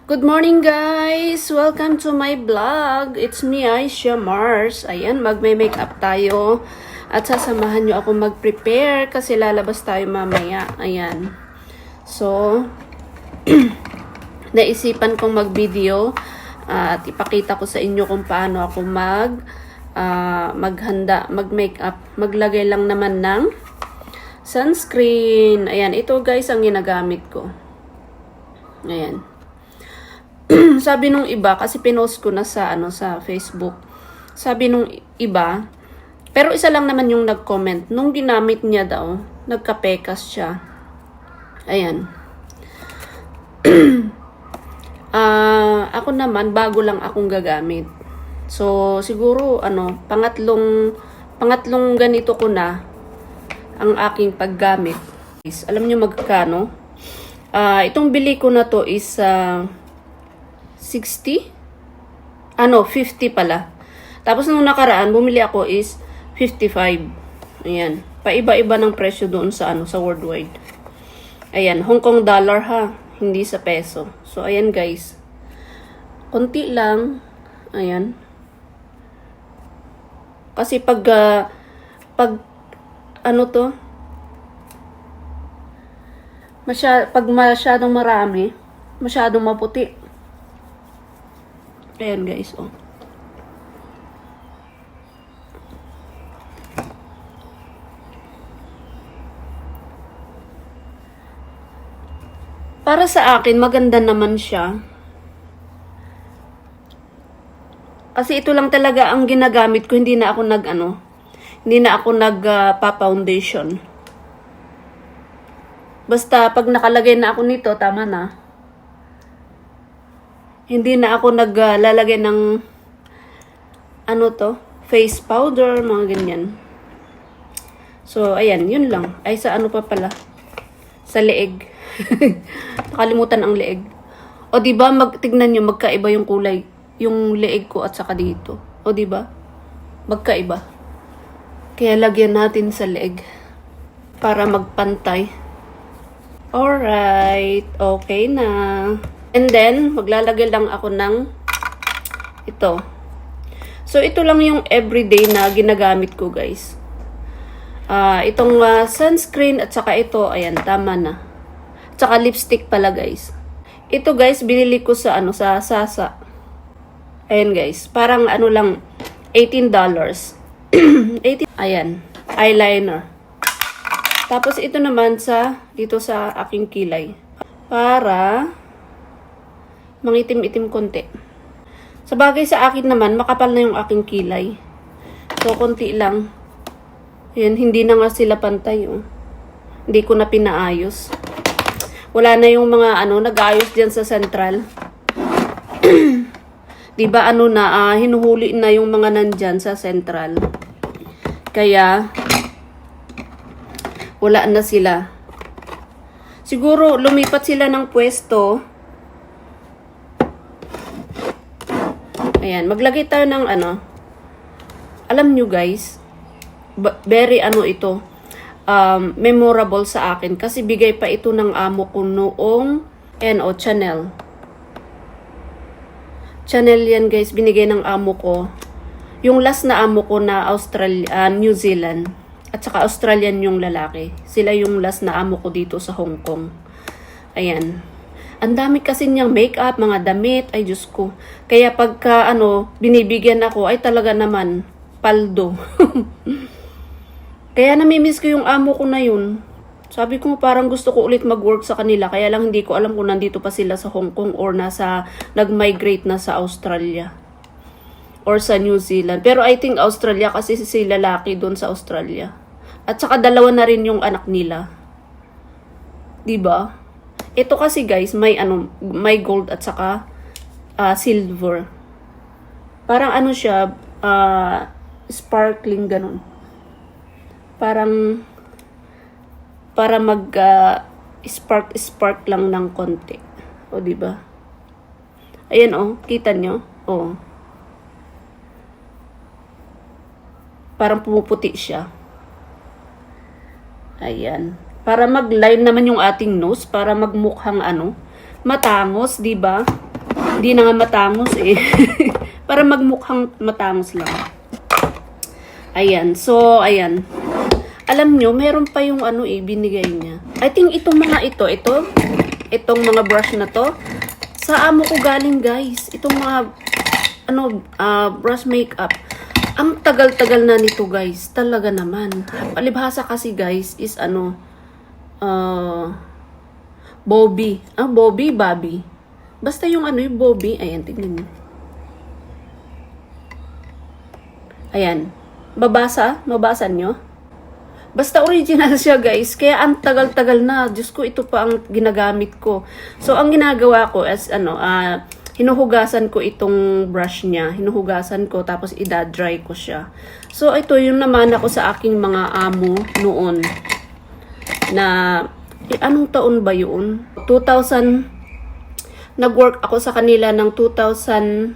Good morning guys! Welcome to my vlog. It's me, Aisha Mars. Ayan, magme-makeup tayo. At sasamahan nyo ako mag-prepare kasi lalabas tayo mamaya. Ayan. So, naisipan kong mag-video at ipakita ko sa inyo kung paano ako maghanda, mag-makeup. Maglagay lang naman ng sunscreen. Ayan, ito guys ang ginagamit ko. Ayan. Sabi nung iba, kasi pinost ko na sa Facebook. Sabi nung iba, pero isa lang naman yung nag-comment. Nung ginamit niya daw, nagka-pekas siya. Ayan. Ako naman, bago lang akong gagamit. So, siguro, pangatlong ganito ko na ang aking paggamit. Alam niyo magkano? Itong bili ko na to is 60? 50 pala. Tapos nung nakaraan, bumili ako is 55. Ayan. Paiba-iba ng presyo doon sa sa worldwide. Ayan, Hong Kong dollar ha, hindi sa peso. So ayan guys. Konti lang. Ayan. Kasi pag masyadong marami, masyadong maputi. Ayan guys, oh. Para sa akin, maganda naman siya. Kasi ito lang talaga ang ginagamit ko, hindi na ako nagpa-foundation. Basta pag nakalagay na ako nito, tama na. Hindi na ako naglalagay ng face powder, mga ganyan. So, ayan, yun lang. Ay, sa pa pala? Sa leeg. Nakalimutan ang leeg. O, diba, tignan nyo, magkaiba yung kulay. Yung leeg ko at saka dito. O, diba? Magkaiba. Kaya lagyan natin sa leeg. Para magpantay. Alright. Okay na. And then, maglalagay lang ako ng ito. So, ito lang yung everyday na ginagamit ko, guys. Itong sunscreen at saka ito, ayan, tama na. At saka lipstick pala, guys. Ito, guys, binili ko sa sa Sasa. Ayan, guys. Parang lang, $18. 18, ayan, eyeliner. Tapos, ito naman dito sa aking kilay. Para mangitim-itim konti. Sa bagay sa akin naman, makapal na yung aking kilay. So, konti lang. Ayan, hindi na nga sila pantay. Oh. Hindi ko na pinaayos. Wala na yung mga nag-aayos dyan sa central. Diba hinuhuli na yung mga nandyan sa central. Kaya, wala na sila. Siguro, lumipat sila ng pwesto. Ayan, maglagay tayo ng alam nyo guys, very ito, memorable sa akin kasi bigay pa ito ng amo ko noong Chanel. Chanel yan guys, binigay ng amo ko. Yung last na amo ko na New Zealand at saka Australian yung lalaki. Sila yung last na amo ko dito sa Hong Kong. Ayan. Ang dami kasi niyang makeup, mga damit, ay Diyos ko. Kaya pagka binibigyan ako, ay talaga naman, paldo. Kaya namimiss ko yung amo ko na yun. Sabi ko parang gusto ko ulit mag-work sa kanila, kaya lang hindi ko alam kung nandito pa sila sa Hong Kong or nag-migrate na sa Australia. Or sa New Zealand. Pero I think Australia kasi si lalaki doon sa Australia. At saka dalawa na rin yung anak nila. Diba? Ito kasi guys, may gold at saka silver. Parang siya, sparkling ganun. Parang para spark lang ng konti. O diba? Ayan kita nyo? Parang pumuputi siya. Ayan. Para mag-line naman yung ating nose, para magmukhang matangos, 'di ba? Hindi na nga matangos eh. Para magmukhang matangos lang. Ayan. So, ayan. Alam nyo, meron pa yung ano eh, binigay niya. I think itong mga itong mga brush na to, sa amo ko galing guys. Itong mga, brush makeup. Ang tagal-tagal na nito guys. Talaga naman. Palibhasa kasi guys is Bobby. Bobby. Basta yung yung Bobby. Ayan, tignan nyo. Ayan. Mabasa nyo? Basta original siya guys. Kaya ang tagal-tagal na. Diyos ko, ito pa ang ginagamit ko. So, ang ginagawa ko as hinuhugasan ko itong brush niya. Hinuhugasan ko tapos ida-dry ko siya. So, ito yung naman ako sa aking mga amo noon. Na, anong taon ba yun? 2000, nag-work ako sa kanila ng 2011,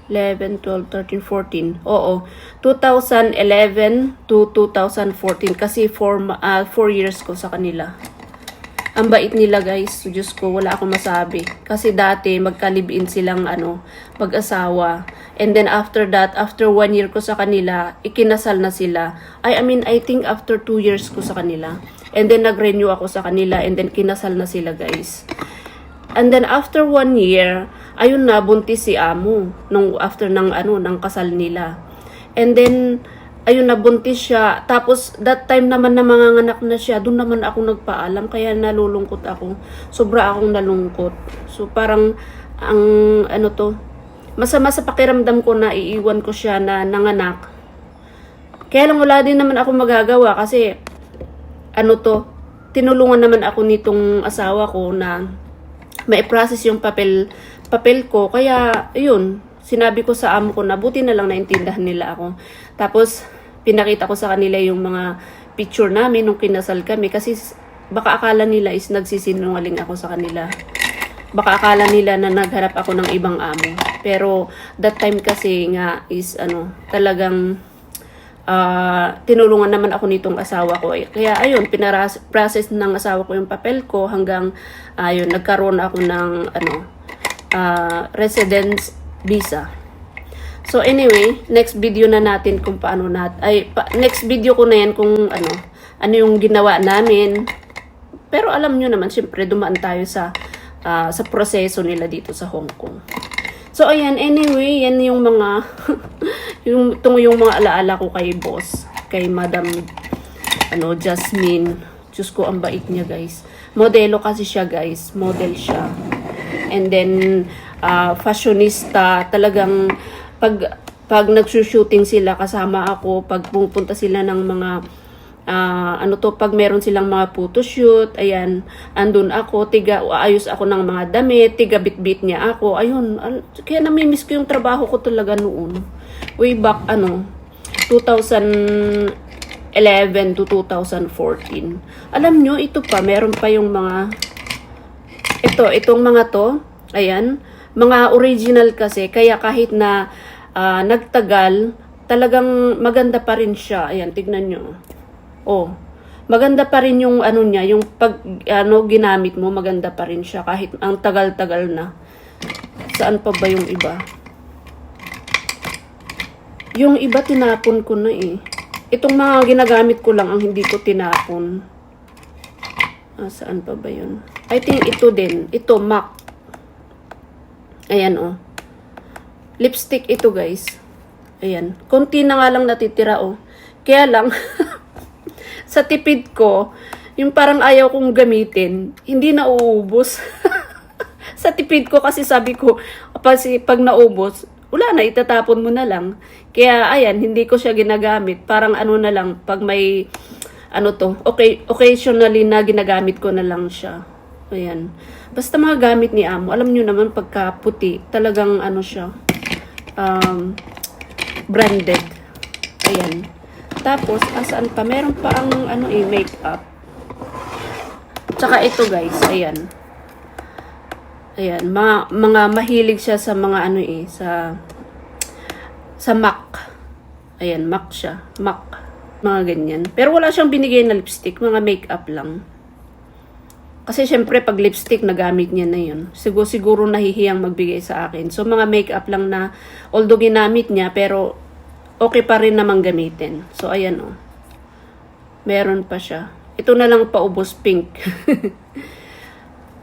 12, 13, 14. Oo. 2011 to 2014 kasi 4 years ko sa kanila. Ang bait nila guys. Diyos ko, wala akong masabi. Kasi dati magkalibin silang mag-asawa. And then after that, after 1 year ko sa kanila, ikinasal na sila. I think after 2 years ko sa kanila. And then nag-renew ako sa kanila and then kinasal na sila guys. And then after 1 year, ayun na, buntis si amo after ng kasal nila. And then ayun na, buntis siya. Tapos that time naman na manganganak na siya, doon naman ako nagpaalam, kaya nalulungkot ako. Sobra akong nalungkot. So parang masama sa pakiramdam ko na iiwan ko siya na nanganak. Kaya lang wala din naman ako magagawa kasi tinulungan naman ako nitong asawa ko na ma-process yung papel ko. Kaya, ayun, sinabi ko sa amo ko na buti na lang naintindahan nila ako. Tapos, pinakita ko sa kanila yung mga picture namin nung kinasal kami. Kasi, baka akala nila is nagsisinungaling ako sa kanila. Baka akala nila na nagharap ako ng ibang amo. Pero, that time kasi nga is, talagang, tinulungan naman ako nitong asawa ko. Kaya ayun, process ng asawa ko yung papel ko hanggang ayun, nagkaroon ako ng residence visa. So anyway, next video na natin kung paano next video ko na yan kung ano yung ginawa namin. Pero alam nyo naman, syempre dumaan tayo sa proseso nila dito sa Hong Kong. So ayan, anyway, yan yung mga yung mga alaala ko kay boss, kay Madam Jasmine. Diyos ko, ang bait niya guys. Modelo kasi siya guys, model siya. And then fashionista, talagang pag nagsushooting sila kasama ako, pag pupunta sila ng mga pag meron silang mga photoshoot, ayan, andun ako, ayos ako ng mga damit, bit niya ako, ayun, kaya namimiss ko yung trabaho ko talaga noon. Way back, 2011 to 2014. Alam nyo, ito pa, meron pa yung mga, itong mga to, ayan, mga original kasi, kaya kahit na nagtagal, talagang maganda pa rin siya. Ayan, tignan nyo. Oh, maganda pa rin yung niya, yung pag ginamit mo, maganda pa rin siya kahit ang tagal-tagal na. Saan pa ba yung iba? Yung iba tinapon ko na eh. Itong mga ginagamit ko lang ang hindi ko tinapon. Saan pa ba yun? I think ito din. Ito, MAC. Ayan oh. Lipstick ito guys. Ayan. Konti na nga lang natitira oh. Kaya lang sa tipid ko, yung parang ayaw kong gamitin, hindi na uubos. Sa tipid ko kasi sabi ko, pag naubos, wala na, itatapon mo na lang. Kaya ayan, hindi ko siya ginagamit. Parang na lang, pag may, occasionally na ginagamit ko na lang siya. Ayan. Basta mga gamit ni amo, alam nyo naman pagka puti, talagang siya, branded. Ayan. Tapos, asaan pa? Meron pa ang makeup. Tsaka ito guys, ayan. Ayan, mga mahilig siya sa mga sa MAC. Ayan, MAC siya. MAC. Mga ganyan. Pero wala siyang binigay na lipstick, mga makeup lang. Kasi syempre pag lipstick nagamit niya na yun. Siguro nahihiyang magbigay sa akin. So mga makeup lang na although ginamit niya pero okay pa rin namang gamitin. So ayan oh. Meron pa siya. Ito na lang paubos pink.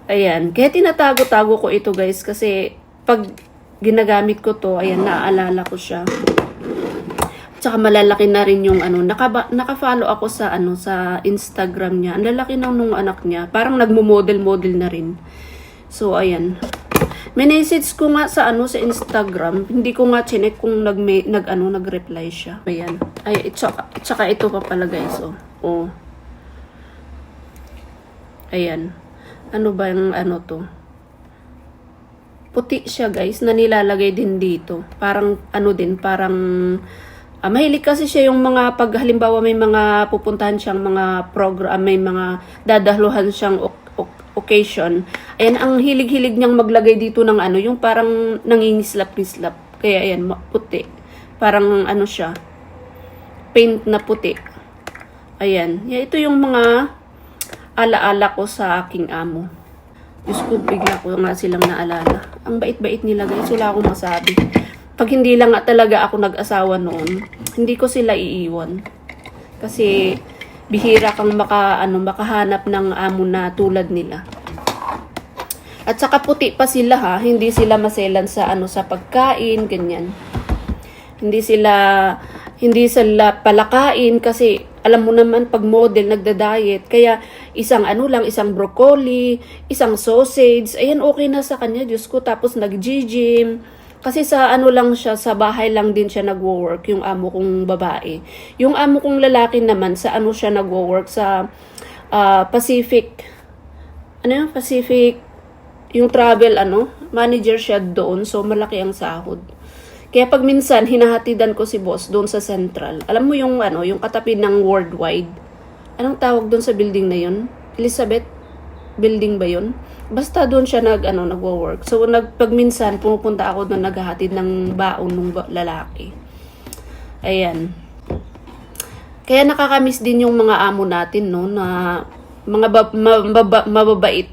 Ayan. Kaya tinatago-tago ko ito guys kasi pag ginagamit ko to, ayan, naaalala ko siya. Tsaka malalaki na rin yung ano, naka-follow ako sa ano sa Instagram niya. Ang lalaki nung anak niya. Parang nagmo-model-model na rin. So ayan. Message ko nga sa ano sa Instagram. Hindi ko nga chinek kung nag-reply siya. Ayan. Ay, tsaka ito pa pala guys, oh. Oh. Ayan. Ano ba yung ano to? Puti siya guys, na nilalagay din dito. Parang ano din, parang mahilig kasi siya yung mga pag halimbawa may mga pupuntahan siyang mga program, may mga dadahluhan siyang occasion. Ayan, ang hilig-hilig niyang maglagay dito ng ano, yung parang nangingislap-islap. Kaya ayan, puti. Parang ano siya, paint na puti. Ayan, ito yung mga alaala ko sa aking amo. Diyos ko, bigla ko nga silang naalala. Ang bait-bait nila guys, wala akong masabi. Pag hindi lang nga talaga ako nag-asawa noon, hindi ko sila iiwan. Kasi bihira kang makahanap ng amo na tulad nila. At saka puti pa sila ha, hindi sila maselan sa sa pagkain, ganyan. Hindi sila palakain kasi alam mo naman pag model nagda-diet, kaya isang isang broccoli, isang sausage, ayan okay na sa kanya, Diyos ko. Tapos nag-gym. Kasi sa lang siya, sa bahay lang din siya nagwo-work, yung amo kong babae. Yung amo kong lalaki naman, sa siya nagwo-work sa Pacific. Pacific, yung travel manager siya doon, so malaki ang sahod. Kaya pag minsan, hinahatidan ko si boss doon sa Central. Alam mo yung yung katabi ng Worldwide. Anong tawag doon sa building na yun? Elizabeth building ba yun? Basta doon siya nagwo-work. So pag minsan pumupunta ako doon, naghahatid ng baon ng lalaki. Ayan. Kaya nakakamiss din yung mga amo natin na mga mababait.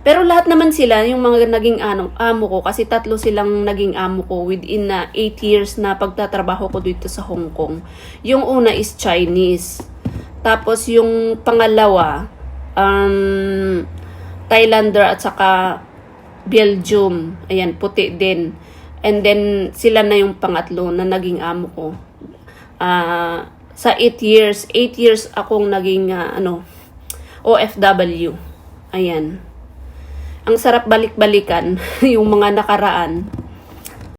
Pero lahat naman sila, yung mga naging amo ko, kasi 3 silang naging amo ko within 8 years na pagtatrabaho ko dito sa Hong Kong. Yung una is Chinese. Tapos yung pangalawa, Thailander at saka Belgium. Ayan, puti din. And then, sila na yung pangatlo na naging amo ko. Sa 8 years akong naging OFW. Ayan. Ang sarap balik-balikan yung mga nakaraan.